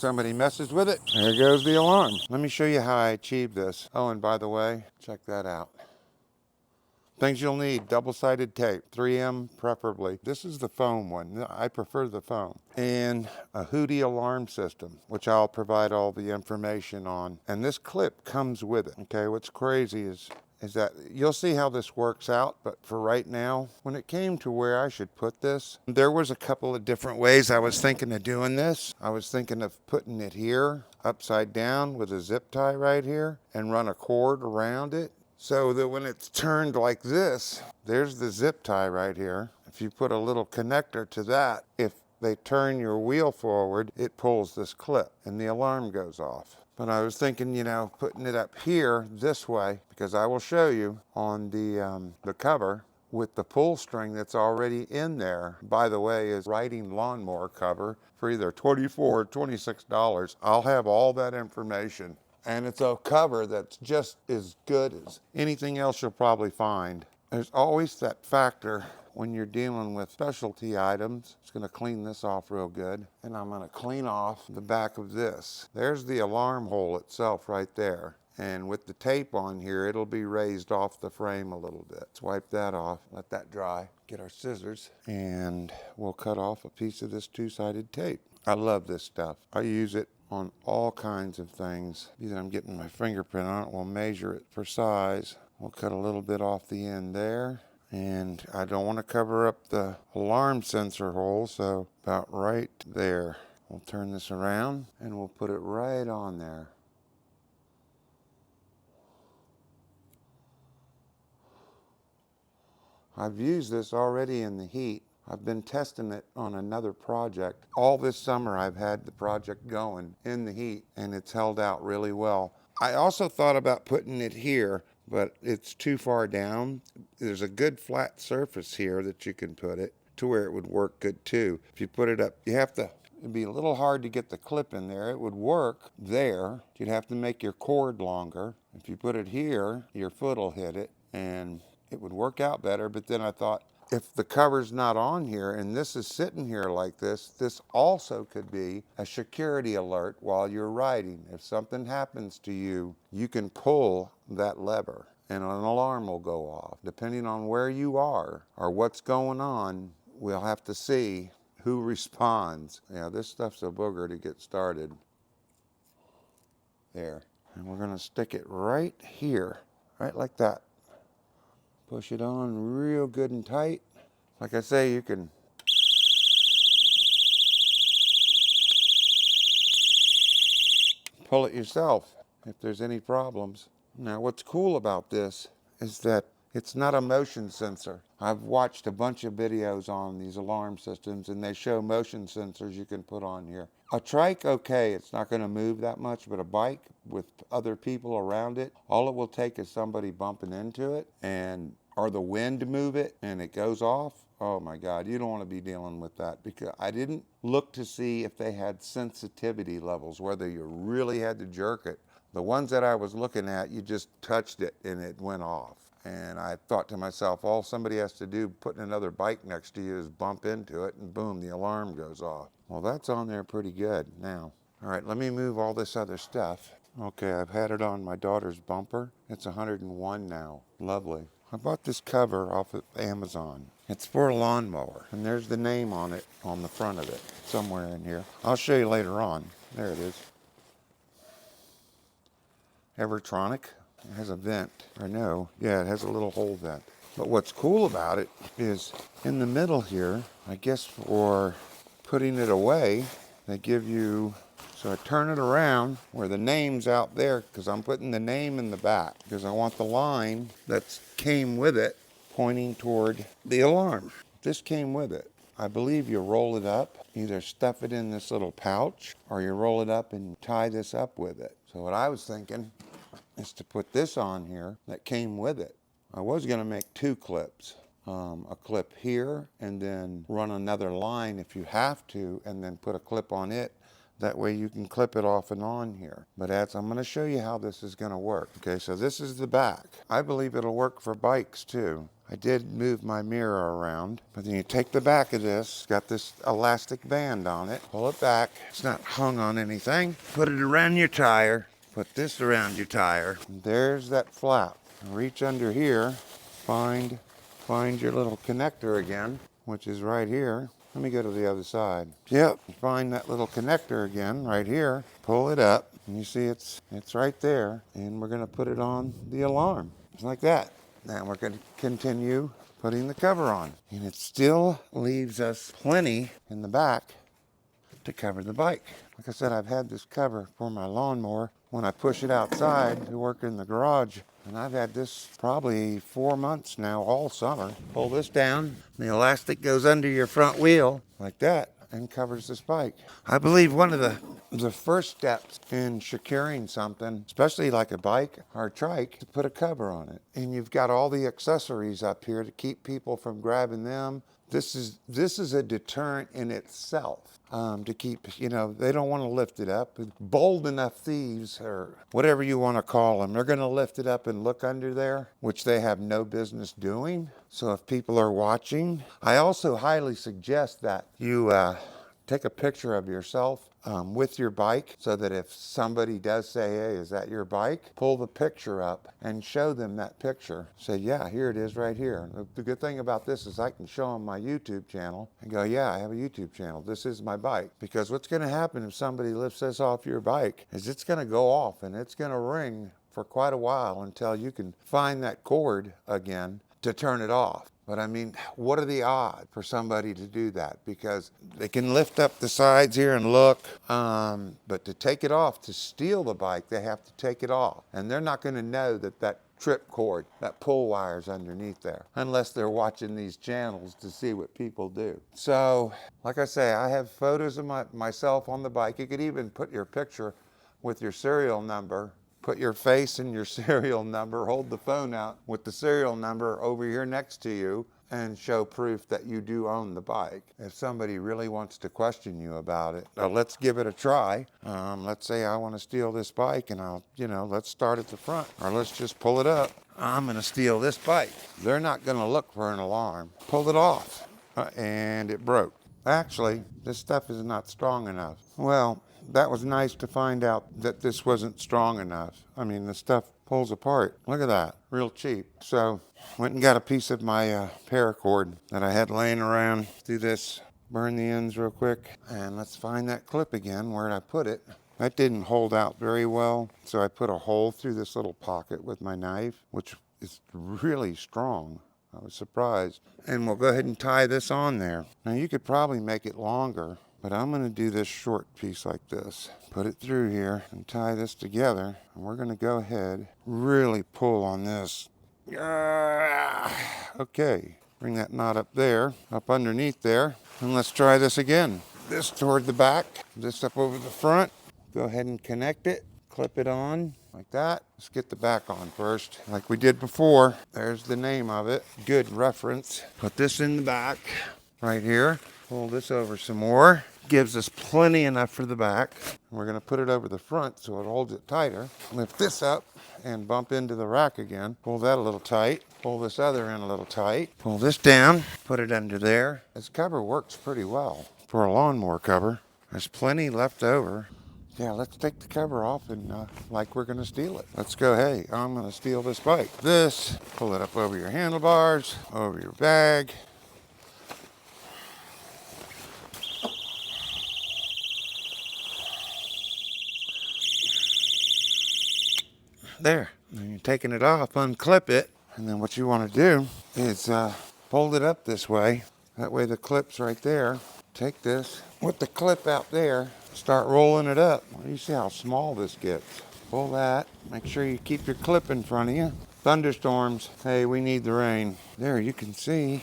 Somebody messes with it, there goes the alarm. Let me show you how I achieved this. Oh, and by the way, check that out. Things you'll need: double-sided tape, 3M preferably. This is the foam one. I prefer the foam. And a Hootie alarm system, which I'll provide all the information on. And this clip comes with it. Okay, what's crazy is that you'll see how this works out, but for right now, when it came to where I should put this, there was a couple of different ways I was thinking of doing this. I was thinking of putting it here, upside down with a zip tie right here, and run a cord around it, so that when it's turned like this, there's the zip tie right here. If you put a little connector to that, if they turn your wheel forward, it pulls this clip and the alarm goes off. But I was thinking, putting it up here this way, because I will show you on the cover with the pull string that's already in there. By the way, is riding lawnmower cover for either $24 or $26. I'll have all that information. And it's a cover that's just as good as anything else you'll probably find. There's always that factor when you're dealing with specialty items. It's going to clean this off real good. And I'm going to clean off the back of this. There's the alarm hole itself right there. And with the tape on here, it'll be raised off the frame a little bit. Let's wipe that off, let that dry. Get our scissors, and we'll cut off a piece of this two-sided tape. I love this stuff. I use it on all kinds of things. Either I'm getting my fingerprint on it, we'll measure it for size. We'll cut a little bit off the end there. And I don't want to cover up the alarm sensor hole, so about right there. We'll turn this around and we'll put it right on there. I've used this already in the heat. I've been testing it on another project. All this summer I've had the project going in the heat, and it's held out really well. I also thought about putting it here, but it's too far down. There's a good flat surface here that you can put it to where it would work good too. If you put it up, it'd be a little hard to get the clip in there. It would work there. You'd have to make your cord longer. If you put it here, your foot will hit it, and it would work out better. But then I thought, if the cover's not on here and this is sitting here like this also could be a security alert while you're riding. If something happens to you, you can pull that lever and an alarm will go off. Depending on where you are or what's going on, we'll have to see who responds. Yeah, this stuff's a booger to get started. There. And we're gonna stick it right here, right like that. Push it on real good and tight. Like I say, you can pull it yourself if there's any problems. Now, what's cool about this is that it's not a motion sensor. I've watched a bunch of videos on these alarm systems, and they show motion sensors you can put on here. A trike, okay, it's not going to move that much, but a bike with other people around it, all it will take is somebody bumping into it or the wind to move it and it goes off. Oh my God, you don't want to be dealing with that, because I didn't look to see if they had sensitivity levels, whether you really had to jerk it. The ones that I was looking at, you just touched it and it went off. And I thought to myself, all somebody has to do putting another bike next to you is bump into it and boom, the alarm goes off. Well, that's on there pretty good now. All right, let me move all this other stuff. Okay, I've had it on my daughter's bumper. It's 101 now. Lovely. I bought this cover off of Amazon. It's for a lawnmower, and there's the name on it on the front of it, somewhere in here. I'll show you later on. There it is. Evertronic. It has a vent, or no, yeah, it has a little hole vent. But what's cool about it is in the middle here, I guess for putting it away, they give you, so I turn it around where the name's out there, because I'm putting the name in the back, because I want the line that came with it pointing toward the alarm. This came with it. I believe you roll it up, either stuff it in this little pouch, or you roll it up and tie this up with it. So what I was thinking is to put this on here that came with it. I was going to make two clips, a clip here and then run another line if you have to, and then put a clip on it. That way you can clip it off and on here. But I'm going to show you how this is going to work. Okay, so this is the back. I believe it'll work for bikes too. I did move my mirror around, but then you take the back of this, it's got this elastic band on it, pull it back, it's not hung on anything, put it around your tire, put this around your tire, and there's that flap. Reach under here, find your little connector again, which is right here. Let me go to the other side. Yep, find that little connector again right here, pull it up, and you see it's right there, and we're gonna put it on the alarm, just like that. Now we're gonna continue putting the cover on, and it still leaves us plenty in the back to cover the bike. Like I said, I've had this cover for my lawnmower when I push it outside to work in the garage. And I've had this probably 4 months now, all summer. Pull this down, the elastic goes under your front wheel like that and covers this bike. I believe one of the first steps in securing something, especially like a bike or a trike, to put a cover on it. And you've got all the accessories up here to keep people from grabbing them. This is a deterrent in itself. To keep, they don't want to lift it up. Bold enough thieves, or whatever you want to call them, they're going to lift it up and look under there, which they have no business doing. So if people are watching, I also highly suggest that you take a picture of yourself with your bike, so that if somebody does say, hey, is that your bike? Pull the picture up and show them that picture. Say, yeah, here it is right here. The good thing about this is I can show them my YouTube channel and go, yeah, I have a YouTube channel. This is my bike. Because what's going to happen if somebody lifts this off your bike is it's going to go off and it's going to ring for quite a while until you can find that cord again to turn it off. But I mean, what are the odds for somebody to do that? Because they can lift up the sides here and look, but to take it off, to steal the bike, they have to take it off. And they're not going to know that trip cord, that pull wire's underneath there, unless they're watching these channels to see what people do. So, like I say, I have photos of myself on the bike. You could even put your picture with your serial number. Put your face and your serial number, hold the phone out with the serial number over here next to you, and show proof that you do own the bike. If somebody really wants to question you about it, let's give it a try. Let's say I want to steal this bike, and let's start at the front, or let's just pull it up. I'm going to steal this bike. They're not going to look for an alarm. Pull it off, and it broke. Actually, this stuff is not strong enough. Well, that was nice to find out that this wasn't strong enough. I mean, the stuff pulls apart. Look at that, real cheap. So, went and got a piece of my paracord that I had laying around. Do this, burn the ends real quick, and let's find that clip again. Where did I put it? That didn't hold out very well, so I put a hole through this little pocket with my knife, which is really strong. I was surprised. And we'll go ahead and tie this on there. Now, you could probably make it longer, but I'm going to do this short piece like this. Put it through here and tie this together. And we're going to go ahead, really pull on this. Okay, bring that knot up there, up underneath there. And let's try this again. This toward the back, this up over the front. Go ahead and connect it, clip it on like that. Let's get the back on first, like we did before. There's the name of it. Good reference. Put this in the back right here. Pull this over some more. Gives us plenty enough for the back. We're going to put it over the front so it holds it tighter. Lift this up and bump into the rack again. Pull that a little tight. Pull this other end a little tight. Pull this down. Put it under there. This cover works pretty well for a lawnmower cover. There's plenty left over. Yeah, let's take the cover off and like we're going to steal it. Let's go, hey, I'm going to steal this bike. This, pull it up over your handlebars, over your bag. There. And you're taking it off, unclip it, and then what you want to do is fold it up this way. That way the clip's right there. Take this with the clip out there, start rolling it up. Well, you see how small this gets. Pull that. Make sure you keep your clip in front of you. Thunderstorms. Hey, we need the rain. There, you can see.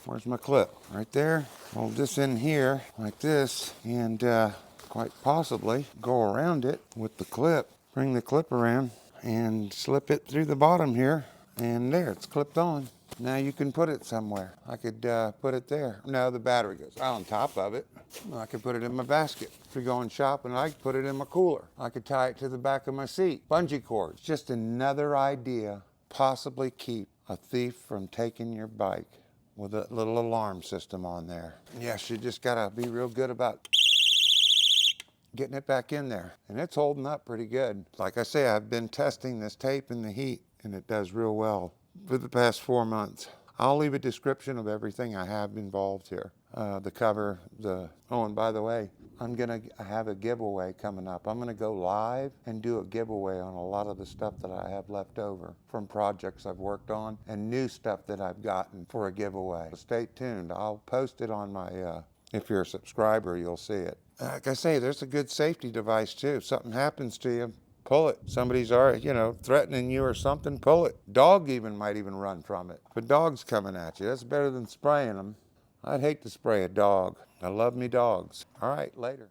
Where's my clip? Right there. Hold this in here like this, and quite possibly go around it with the clip. Bring the clip around and slip it through the bottom here, and there, it's clipped on. Now you can put it somewhere. I could put it there. No, the battery goes on top of it. I could put it in my basket. If you're going shopping, I could put it in my cooler. I could tie it to the back of my seat. Bungee cords. Just another idea, possibly keep a thief from taking your bike with a little alarm system on there. Yes, you just gotta be real good about getting it back in there. And it's holding up pretty good. Like I say, I've been testing this tape in the heat, and it does real well for the past 4 months. I'll leave a description of everything I have involved here. The cover, oh, and by the way, I'm gonna have a giveaway coming up. I'm gonna go live and do a giveaway on a lot of the stuff that I have left over from projects I've worked on and new stuff that I've gotten for a giveaway. So stay tuned. I'll post it on my, if you're a subscriber, you'll see it. Like I say, there's a good safety device too. If something happens to you, pull it. Somebody's already, threatening you or something, pull it. Dog might even run from it. If a dog's coming at you, that's better than spraying them. I'd hate to spray a dog. I love me dogs. All right, later.